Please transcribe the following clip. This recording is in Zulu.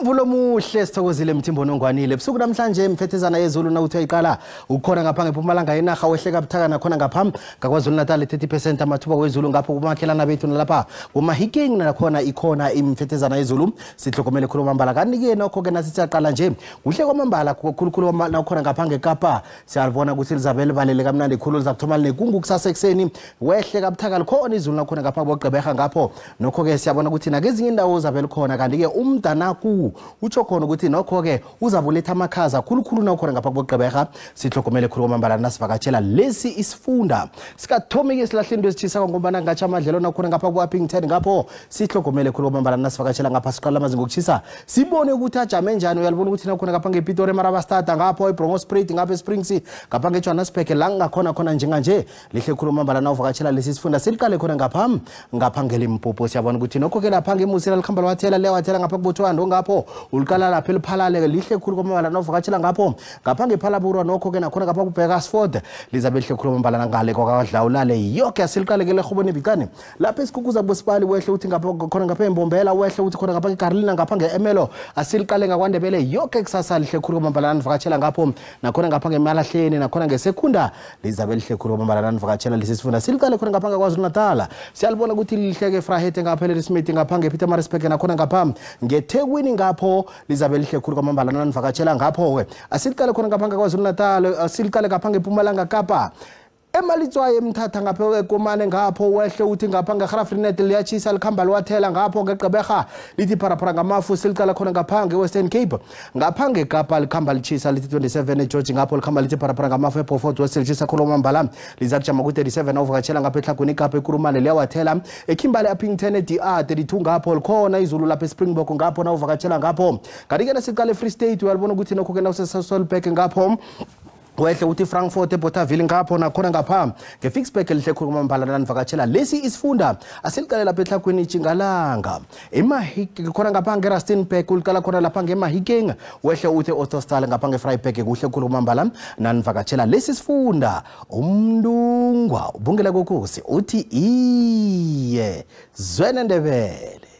Umvulo muhle sithokozile Mthimbo Nongwanile ebusuku namhlanje imfethezana yezulu nawuthi ayiqala ukhona ngapha ngePumalanga yenaga wehleka buthakana khona ngapha ngaKwaZulu Natal 30% amathuba kwezulu ngapho kumakhelana bethu nalapha kumahiking nakhona ikhona imfethezana yezulu sihlokomele khulu mambala kanike nokho ke nasithi aqala nje kuhle kwamambala kukhulu nakhona ngapha ngeKapa siyalibona ukuthi Elizabeth balele kamnandi khulu lizakuthoma nekungu kusasa ekseni wehleka buthakala khona izulu nakhona ngapha boGqeberha ngapho nokho ke siyabona ukuthi nakezinye indawo zabele khona kanti ke umdanaku utsho khona ukuthi nokho ke uzabuletha amakhaza khulukhulu nakhona ngapha boGqeberha sihlokomele khulu kwamambala nasivakatshela lesi isifunda sikathomike isilahle into esithisa ngoba ngatsha amadlelo nakhona ngapha kwaPington ngapho sihlokomele khulu kwamambala nasivakatshela ngapha siqala amazinga okuchisa sibone ukuthi ajame njani uyalibona ukuthi nakhona ngapha ngePitori Marabastad ngapho eBrongospruit ngapha eSprings ngapha ngeJohannesburg la ngakhona khona njenganje lihle khulu kwamambala nawuvakatshela lesi sifunda siliqale khona ngapha ngeLimpopo siyabona ukuthi nokho ke lapha ngeMusela likhamba lwathela lewathela ngapha kuBotswana ngapho uliqala lapha eliphalale lihle khulu kwamambala nawuvakatshela ngapho ngePhalaburwa nokho ke nakhona ngapha kuBeresford lizabe lihle khulu kwamambala ngale kwakadlawulale yonke asiliqale ke lehoboni ebikani lapha esikukuza bosipali wehle uthi ngapha khona ngapha eMbombela wehle uthi khona ngapha eGarlina ngapha ngeEmelo asiliqale ngakwaNdebele yonke kusasa lihle khulu kwamambala nivakatshela ngapho nakhona ngapha ngeMalahleni nakhona ngeSekunda lizabe lihle khulu kwamambala nivakatshela lesifunda siliqale khona ngapha kwaZulu Natal siyalibona ukuthi lihle ke Frahete ngapha eLesmith ngapha ngePietermaritzburg nakhona ngapha ngeThekwini ngapho lizabe lihle khulu kwamambala nanivakatshela ngapho ke asiliqale khona ngapha kwaZulu Natal asiliqale ngapha ngePumalanga Kapa emalitswaye emthatha ngapha ekomane ngapho wehle uthi ngapha ngeGraafrenet liyachisa likhamba lwathela ngapho ngeGqeberha lithi pharaphara ngamafu siliqala khona ngapha ngeWestern Cape ngapha ngeKapa likhamba lichisa lithi 27 eGeorge ngapho likhamba lithi pharaphara ngamafu eBeaufort West lichisa khulu kwamambala lizakujama ku37 awuvakatshela ngapha eTlhagwini iKapa eKurumane liyawathela eKimberley ePington eDR 32 ngapho likhona izulu lapha eSpringbok ngapho nawuvakatshela ngapho kanti ke nasiqale eFree State uyalibona ukuthi nokho ke nawuseSasolburg ngapho wehle uthi Frankfurt eBothaville ngapho nakhona ngapha ngeFixburg lihle khulu kwamambala nanivakatshela lesi isifunda asiliqale lapha eTlhagwini iTjingalanga eMahike khona ngapha ngeRustenburg uliqala khona lapha ngeMahikeng wehle uthi Ottosdal ngapha ngeVryburg kuhle khulu kwamambala nanivakatshela lesi sifunda umndungwa ubungela kokosi uthi iye Zwene Ndebele.